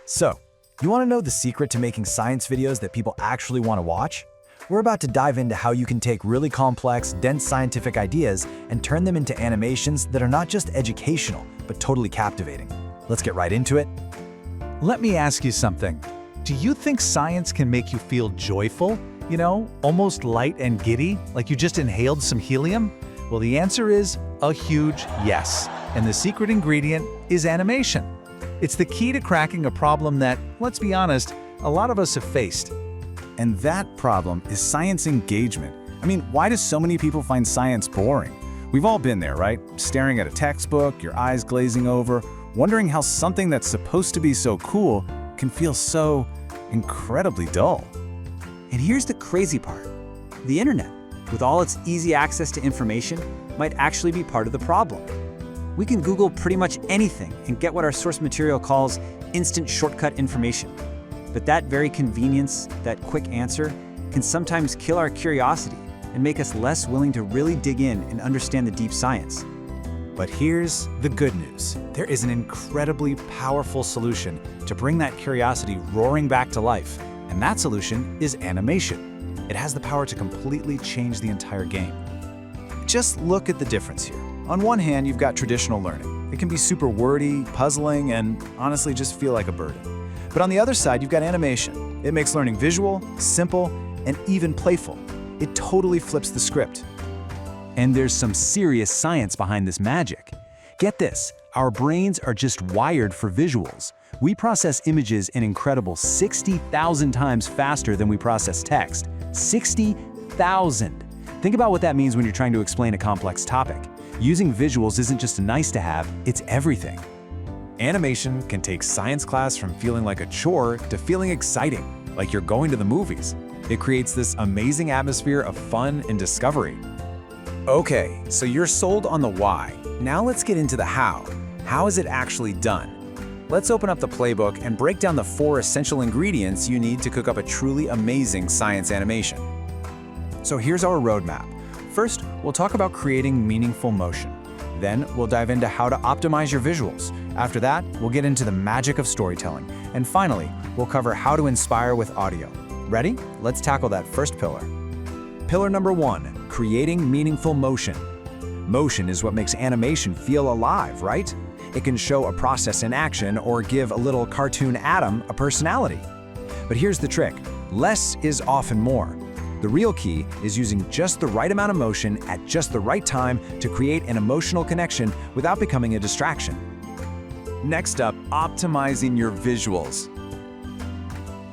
So, you want to know the secret to making science videos that people actually want to watch? We're about to dive into how you can take really complex, dense scientific ideas and turn them into animations that are not just educational, but totally captivating. Let's get right into it. Let me ask you something. Do you think science can make you feel joyful? You know, almost light and giddy, like you just inhaled some helium? Well, the answer is a huge yes. And the secret ingredient is animation. It's the key to cracking a problem that, let's be honest, a lot of us have faced. And that problem is science engagement. I mean, why do so many people find science boring? We've all been there, right? Staring at a textbook, your eyes glazing over, wondering how something that's supposed to be so cool can feel so incredibly dull. And here's the crazy part. The internet, with all its easy access to information, might actually be part of the problem. We can Google pretty much anything and get what our source material calls instant shortcut information. But that very convenience, that quick answer, can sometimes kill our curiosity and make us less willing to really dig in and understand the deep science. But here's the good news. There is an incredibly powerful solution to bring that curiosity roaring back to life. And that solution is animation. It has the power to completely change the entire game. Just look at the difference here. On one hand, you've got traditional learning. It can be super wordy, puzzling, and honestly just feel like a burden. But on the other side, you've got animation. It makes learning visual, simple, and even playful. It totally flips the script. And there's some serious science behind this magic. Get this, our brains are just wired for visuals. We process images an incredible 60,000 times faster than we process text. 60,000! Think about what that means when you're trying to explain a complex topic. Using visuals isn't just a nice to have, it's everything. Animation can take science class from feeling like a chore to feeling exciting, like you're going to the movies. It creates this amazing atmosphere of fun and discovery. Okay, so you're sold on the why. Now let's get into the how. How is it actually done? Let's open up the playbook and break down the 4 essential ingredients you need to cook up a truly amazing science animation. So here's our roadmap. First, we'll talk about creating meaningful motion. Then, we'll dive into how to optimize your visuals. After that, we'll get into the magic of storytelling. And finally, we'll cover how to inspire with audio. Ready? Let's tackle that first pillar. Pillar number 1, creating meaningful motion. Motion is what makes animation feel alive, right? It can show a process in action or give a little cartoon atom a personality. But here's the trick. Less is often more. The real key is using just the right amount of motion at just the right time to create an emotional connection without becoming a distraction. Next up, optimizing your visuals.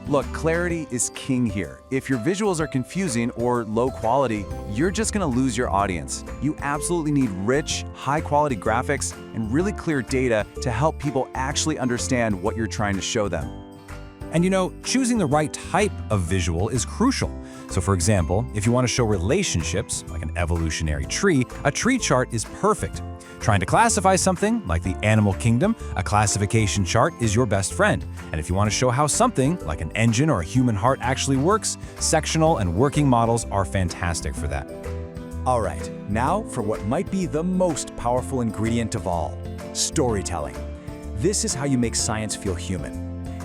Look, clarity is king here. If your visuals are confusing or low quality, you're just gonna lose your audience. You absolutely need rich, high-quality graphics and really clear data to help people actually understand what you're trying to show them. And you know, choosing the right type of visual is crucial. So for example, if you want to show relationships, like an evolutionary tree, a tree chart is perfect. Trying to classify something, like the animal kingdom, a classification chart is your best friend. And if you want to show how something, like an engine or a human heart actually works, sectional and working models are fantastic for that. All right, now for what might be the most powerful ingredient of all, storytelling. This is how you make science feel human.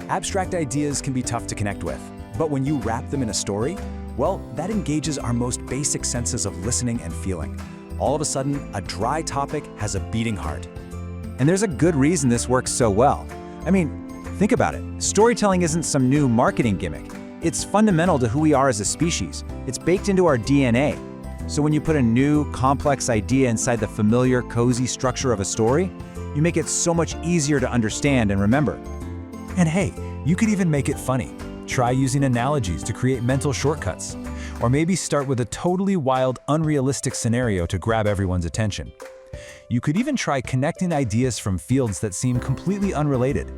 Abstract ideas can be tough to connect with, but when you wrap them in a story, well, that engages our most basic senses of listening and feeling. All of a sudden, a dry topic has a beating heart. And there's a good reason this works so well. I mean, think about it. Storytelling isn't some new marketing gimmick. It's fundamental to who we are as a species. It's baked into our DNA. So when you put a new, complex idea inside the familiar, cozy structure of a story, you make it so much easier to understand and remember. And hey, you could even make it funny. Try using analogies to create mental shortcuts. Or maybe start with a totally wild, unrealistic scenario to grab everyone's attention. You could even try connecting ideas from fields that seem completely unrelated.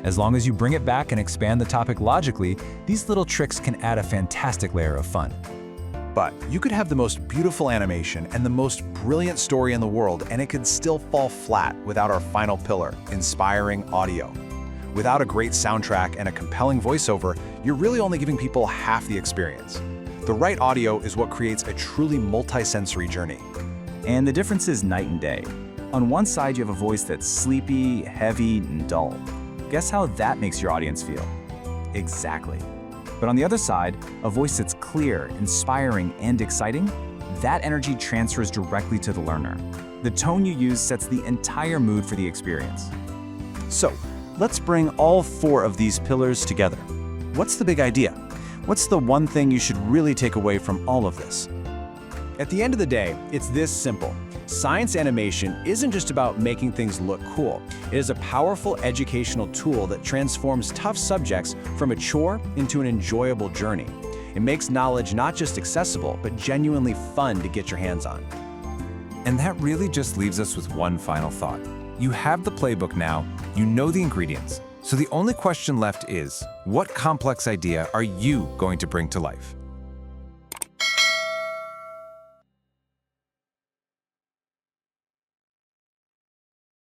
As long as you bring it back and expand the topic logically, these little tricks can add a fantastic layer of fun. But you could have the most beautiful animation and the most brilliant story in the world, and it could still fall flat without our final pillar, inspiring audio. Without a great soundtrack and a compelling voiceover, you're really only giving people half the experience. The right audio is what creates a truly multi-sensory journey. And the difference is night and day. On one side, you have a voice that's sleepy, heavy, and dull. Guess how that makes your audience feel? Exactly. But on the other side, a voice that's clear, inspiring, and exciting, that energy transfers directly to the learner. The tone you use sets the entire mood for the experience. So, let's bring all 4 of these pillars together. What's the big idea? What's the one thing you should really take away from all of this? At the end of the day, it's this simple. Science animation isn't just about making things look cool. It is a powerful educational tool that transforms tough subjects from a chore into an enjoyable journey. It makes knowledge not just accessible, but genuinely fun to get your hands on. And that really just leaves us with one final thought. You have the playbook now, you know the ingredients. So the only question left is, what complex idea are you going to bring to life?